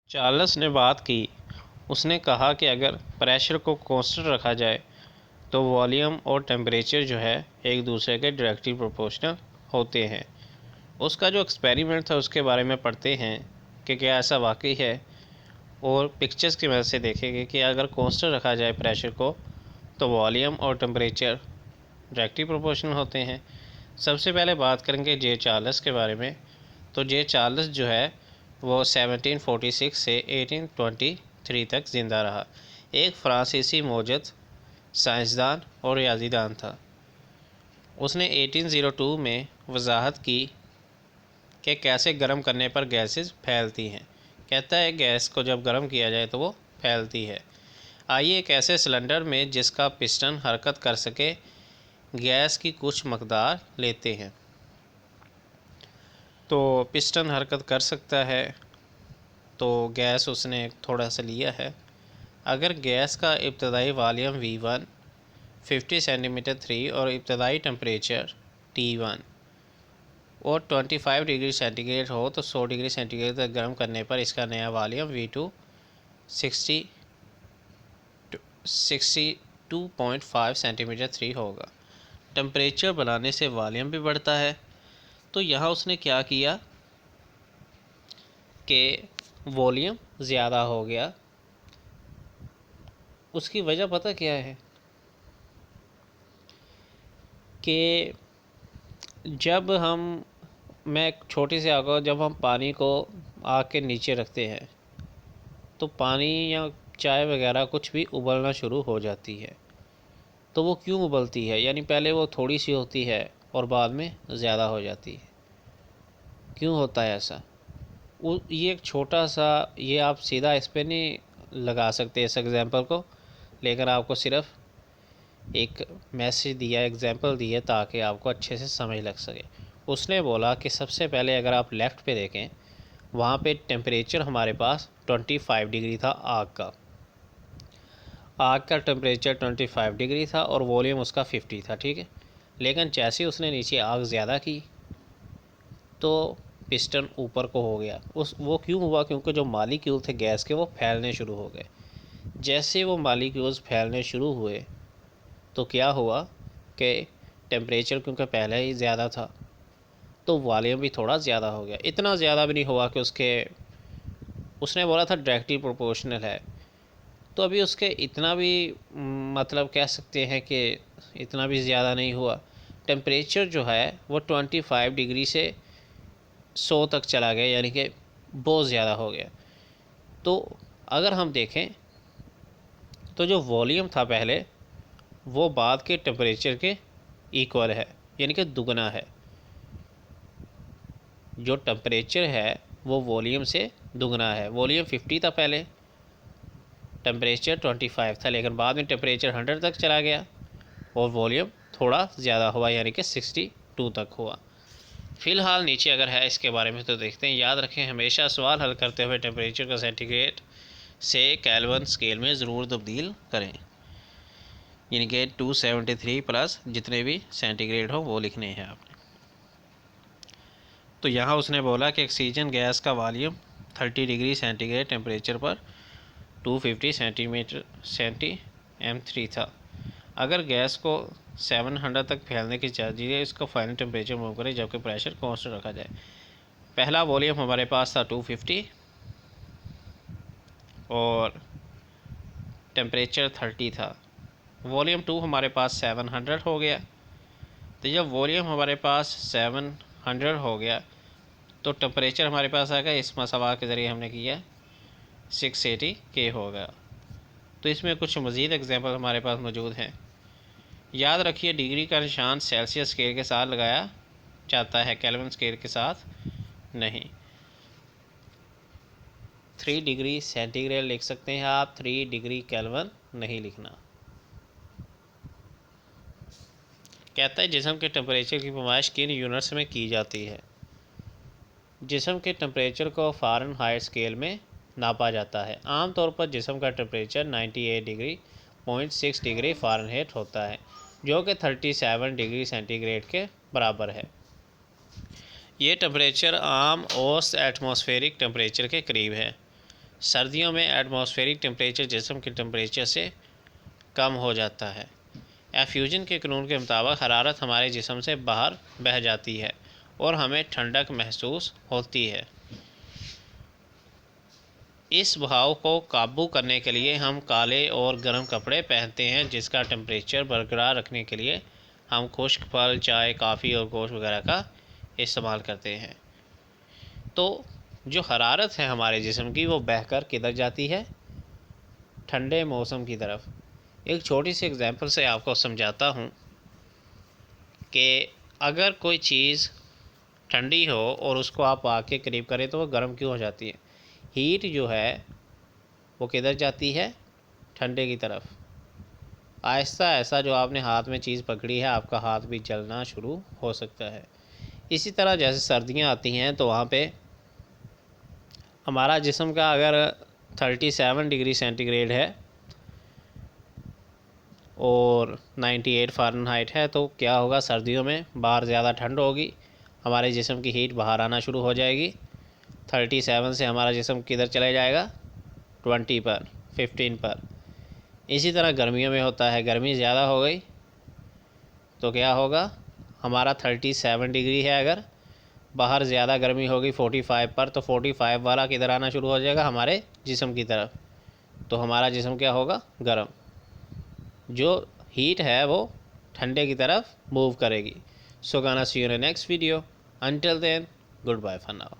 Charles ने बात की। उसने कहा कि अगर प्रेशर को कांस्टेंट रखा जाए तो वॉल्यूम और टेम्परेचर जो है एक दूसरे के डायरेक्टली प्रोपोर्शनल होते हैं। उसका जो एक्सपेरिमेंट था उसके बारे में पढ़ते हैं कि क्या ऐसा वाकई है, और पिक्चर्स की मदद से देखेंगे कि अगर कांस्टेंट रखा जाए प्रेशर को तो वॉल्यूम और टेम्परेचर डायरेक्टली प्रोपोर्शनल होते हैं। सबसे पहले बात करेंगे जे चार्ल्स के बारे में। तो जे चार्ल्स जो है वो 1746 से 1823 तक ज़िंदा रहा। एक फ़्रांसीसी मौजूद साइंसदान और रियाजीदान था। उसने 1802 में वजाहत की कि कैसे गर्म करने पर गैसेस फैलती हैं। कहता है गैस को जब गर्म किया जाए तो वो फैलती है। आइए एक ऐसे सिलेंडर में जिसका पिस्टन हरकत कर सके गैस की कुछ मकदार लेते हैं। तो पिस्टन हरकत कर सकता है तो गैस उसने थोड़ा सा लिया है। अगर गैस का इब्तदाई वॉल्यूम V1 50 सेंटीमीटर 3 और इब्तदाई टेम्परेचर T1 और 25 डिग्री सेंटीग्रेड हो तो 100 डिग्री सेंटीग्रेड तक गर्म करने पर इसका नया वॉल्यूम V2 62.5 सेंटीमीटर 3 होगा। टेम्परेचर बढ़ाने से वॉल्यूम भी बढ़ता है। तो यहाँ उसने क्या किया कि वॉल्यूम ज़्यादा हो गया। उसकी वजह पता क्या है कि जब मैं एक छोटी सी आग, जब हम पानी को आग के नीचे रखते हैं तो पानी या चाय वगैरह कुछ भी उबलना शुरू हो जाती है। तो वो क्यों उबलती है, यानी पहले वो थोड़ी सी होती है और बाद में ज़्यादा हो जाती है। क्यों होता है ऐसा? वो ये एक छोटा सा, ये आप सीधा इस पर नहीं लगा सकते इस एग्ज़ाम्पल को, लेकिन आपको सिर्फ एक मैसेज दिया, एग्जांपल दिए ताकि आपको अच्छे से समझ लग सके। उसने बोला कि सबसे पहले अगर आप लेफ़्ट पे देखें वहाँ पे टेम्परेचर हमारे पास 25 डिग्री था। आग का टेम्परेचर 25 डिग्री था और वॉल्यूम उसका 50 था, ठीक है। लेकिन जैसे उसने नीचे आग ज़्यादा की तो पिस्टन ऊपर को हो गया। वो क्यों हुआ? क्योंकि जो मालिक्यूल थे गैस के वो फैलने शुरू हो गए। जैसे वो मालिक्यूल्स फैलने शुरू हुए तो क्या हुआ कि टेम्परेचर क्योंकि पहले ही ज़्यादा था तो वॉल्यूम भी थोड़ा ज़्यादा हो गया। इतना ज़्यादा भी नहीं हुआ कि उसने बोला था डायरेक्टली प्रोपोर्शनल है, तो अभी उसके इतना भी मतलब कह सकते हैं कि इतना भी ज़्यादा नहीं हुआ। टेम्परेचर जो है वो 25 डिग्री से 100 तक चला गया, यानी कि बहुत ज़्यादा हो गया। तो अगर हम देखें तो जो वॉल्यूम था पहले वो बाद के टेम्परेचर के इक्वल है, यानी कि दुगना है। जो टेम्परेचर है वो वॉल्यूम से दुगना है। वॉल्यूम 50 था पहले, टेम्परेचर 25 था, लेकिन बाद में टेम्परेचर 100 तक चला गया और वॉल्यूम थोड़ा ज़्यादा हुआ, यानी कि 62 तक हुआ। फ़िलहाल नीचे अगर है इसके बारे में तो देखते हैं। याद रखें हमेशा सवाल हल करते हुए टेम्परेचर को सेंटीग्रेड से केल्विन स्केल में ज़रूर तब्दील करें, यानी कि 273 प्लस जितने भी सेंटीग्रेड हो वो लिखने हैं आपने। तो यहाँ उसने बोला कि ऑक्सीजन गैस का वॉल्यूम 30 डिग्री सेंटीग्रेड टेम्परेचर पर 250 सेंटी M3 था। अगर गैस को 700 तक फैलने की चाहिए इसको फाइनल टेम्परेचर मूव करें जबकि प्रेशर कांस्टेंट रखा जाए। पहला वॉल्यूम हमारे पास था 250 और टेम्परेचर 30 था। वॉल्यूम 2 हमारे पास 700 हो गया। तो जब वॉल्यूम हमारे पास 700 हो गया तो टेम्परेचर हमारे पास आ गया, इस मसवा के ज़रिए हमने किया 680 K होगा। तो इसमें कुछ मज़ीद एग्जांपल हमारे पास मौजूद हैं। याद रखिए डिग्री का निशान सेल्सियस स्केल के साथ लगाया जाता है, केल्विन स्केल के साथ नहीं। 3 डिग्री सेंटीग्रेड लिख सकते हैं आप, 3 डिग्री केल्विन नहीं लिखना। कहता है जिस्म के टेम्परेचर की पैमाइश किन यूनिट्स में की जाती है? जिस्म के टेम्परेचर को फ़ारेनहाइट स्केल में नापा जाता है। आमतौर पर जिस्म का टेम्परेचर 98 डिग्री 0.6 डिग्री फ़ारेनहाइट होता है, जो कि 37 डिग्री सेंटीग्रेड के बराबर है। ये टेम्परेचर आम औसत एटमॉस्फेरिक टेम्परेचर के करीब है। सर्दियों में एटमॉस्फेरिक टेम्परेचर जिस्म के टेम्परेचर से कम हो जाता है। एफ्यूजन के कानून के मुताबिक हरारत हमारे जिस्म से बाहर बह जाती है और हमें ठंडक महसूस होती है। इस बहाव को काबू करने के लिए हम काले और गर्म कपड़े पहनते हैं, जिसका टेम्परेचर बरकरार रखने के लिए हम खुश्क फल, चाय, कॉफ़ी और गोश्त वगैरह का इस्तेमाल करते हैं। तो जो हरारत है हमारे जिस्म की वो बहकर किधर जाती है? ठंडे मौसम की तरफ। एक छोटी सी एग्जांपल से आपको समझाता हूँ कि अगर कोई चीज़ ठंडी हो और उसको आप आग के करीब करें तो वो गर्म क्यों हो जाती है? हीट जो है वो किधर जाती है? ठंडे की तरफ। आहिस्ता आहिस्ता जो आपने हाथ में चीज़ पकड़ी है, आपका हाथ भी जलना शुरू हो सकता है। इसी तरह जैसे सर्दियाँ आती हैं तो वहाँ पे हमारा जिस्म का अगर 37 डिग्री सेंटीग्रेड है और 98 फ़ारेनहाइट है तो क्या होगा? सर्दियों में बाहर ज़्यादा ठंड होगी, हमारे जिस्म की हीट बाहर आना शुरू हो जाएगी। 37 से हमारा जिस्म किधर चले जाएगा? 20 पर, 15 पर। इसी तरह गर्मियों में होता है, गर्मी ज़्यादा हो गई तो क्या होगा? हमारा 37 डिग्री है, अगर बाहर ज़्यादा गर्मी होगी 45 पर, तो 45 वाला किधर आना शुरू हो जाएगा? हमारे जिस्म की तरफ। तो हमारा जिस्म क्या होगा? गर्म। जो हीट है वो ठंडे की तरफ मूव करेगी। So gonna see you in next video. Until then, good bye for now.